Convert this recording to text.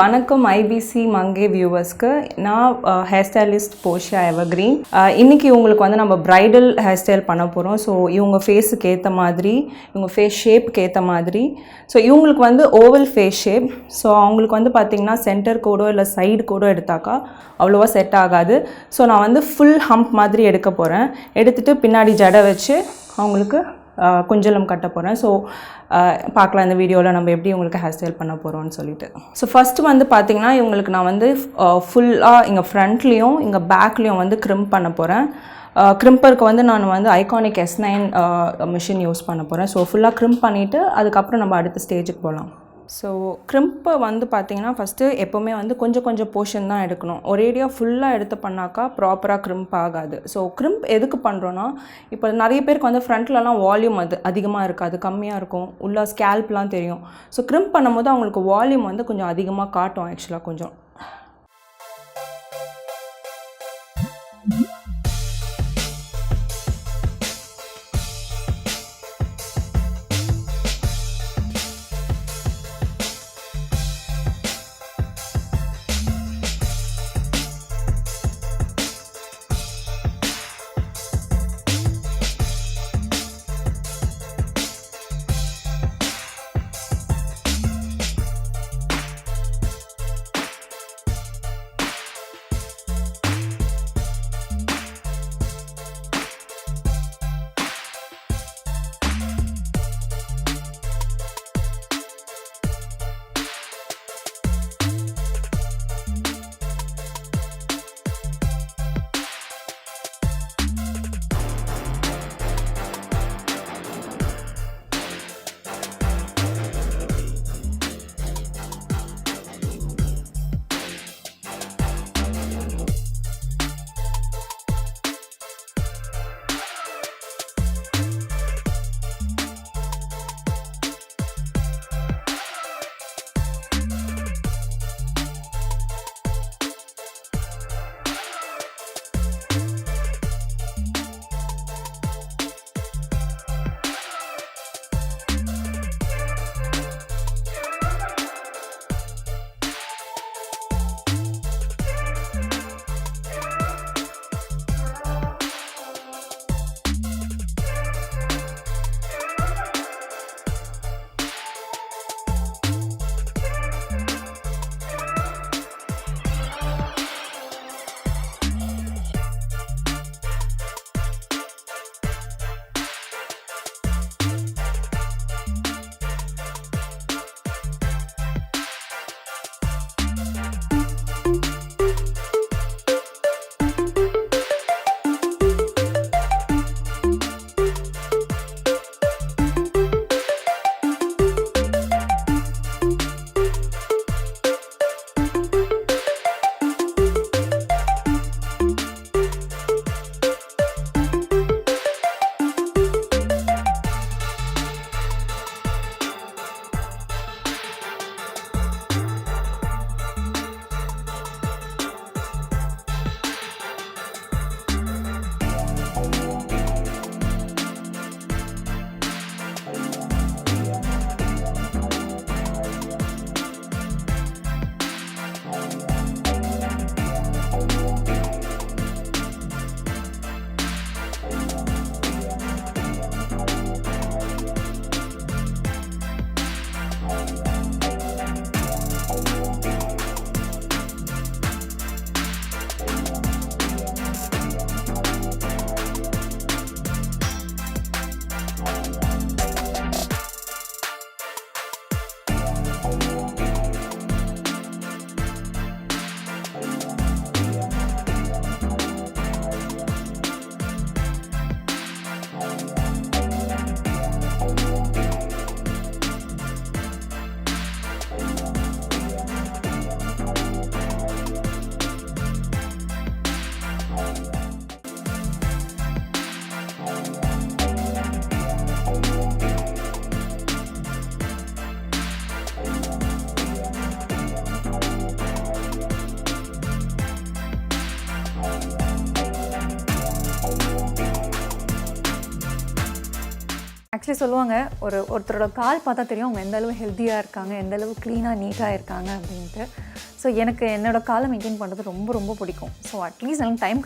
வணக்கம் IBC Mangai வியூவர்ஸ்க்கு நான் hair stylist போஷியா evergreen. இன்றைக்கி உங்களுக்கு வந்து நம்ம ப்ரைடல் ஹேர் ஸ்டைல் பண்ண போகிறோம். ஸோ இவங்க ஃபேஸுக்கு ஏற்ற மாதிரி, இவங்க ஃபேஸ் ஷேப்புக்கு ஏற்ற மாதிரி. ஸோ இவங்களுக்கு வந்து ஓவல் ஃபேஸ் ஷேப். ஸோ அவங்களுக்கு வந்து பார்த்திங்கன்னா சென்டர் கோடோ இல்லை சைடு கோடோ எடுத்தாக்கா அவ்வளோவா செட் ஆகாது. ஸோ நான் வந்து ஃபுல் ஹம்ப் மாதிரி எடுக்க போகிறேன். எடுத்துகிட்டு பின்னாடி ஜடை வச்சு அவங்களுக்கு குஞ்சலம் கட்ட போகிறேன். ஸோ பார்க்கலாம் இந்த வீடியோவில் நம்ம எப்படி உங்களுக்கு ஹேர் ஸ்டைல் பண்ண போகிறோம்னு சொல்லிட்டு. ஸோ ஃபஸ்ட்டு வந்து பார்த்திங்கன்னா இவங்களுக்கு நான் வந்து ஃபுல்லாக இங்கே ஃப்ரண்ட்லேயும் இங்கே பேக்லேயும் வந்து க்ரிம்ப் பண்ண போகிறேன். க்ரிம்பருக்கு வந்து நான் வந்து ஐகானிக் S9 மிஷின் யூஸ் பண்ண போகிறேன். ஸோ ஃபுல்லாக க்ரிம்ப் பண்ணிவிட்டு அதுக்கப்புறம் நம்ம அடுத்த ஸ்டேஜுக்கு போகலாம். ஸோ க்ரிம்பை வந்து பார்த்திங்கன்னா ஃபஸ்ட்டு எப்போவுமே வந்து கொஞ்சம் கொஞ்சம் போர்ஷன் தான் எடுக்கணும். ஒரேடியாக ஃபுல்லாக எடுத்து பண்ணாக்கா ப்ராப்பராக க்ரிம்ப் ஆகாது. ஸோ க்ரிம்ப் எதுக்கு பண்ணுறோன்னா, இப்போ நிறைய பேருக்கு வந்து ஃப்ரண்ட்லலாம் வால்யூம் அதிகமாக இருக்காது, கம்மியாக இருக்கும், உள்ள ஸ்கேல்ப்லாம் தெரியும். ஸோ க்ரிம்ப் பண்ணும்போது அவங்களுக்கு வால்யூம் வந்து கொஞ்சம் அதிகமாக காட்டும் ஆக்சுவலாக கொஞ்சம். ஆக்சுவலி சொல்லுவாங்க ஒருத்தரோட கால் பார்த்தா தெரியும் அவங்க எந்த அளவு ஹெல்த்தியாக இருக்காங்க, எந்த அளவு க்ளீனாக நீட்டாக இருக்காங்க அப்படின்ட்டு. ஸோ எனக்கு என்னோடய காலை மெயின்டைன் பண்ணுறது ரொம்ப ரொம்ப பிடிக்கும். ஸோ அட்லீஸ்ட் எனக்கு டைம்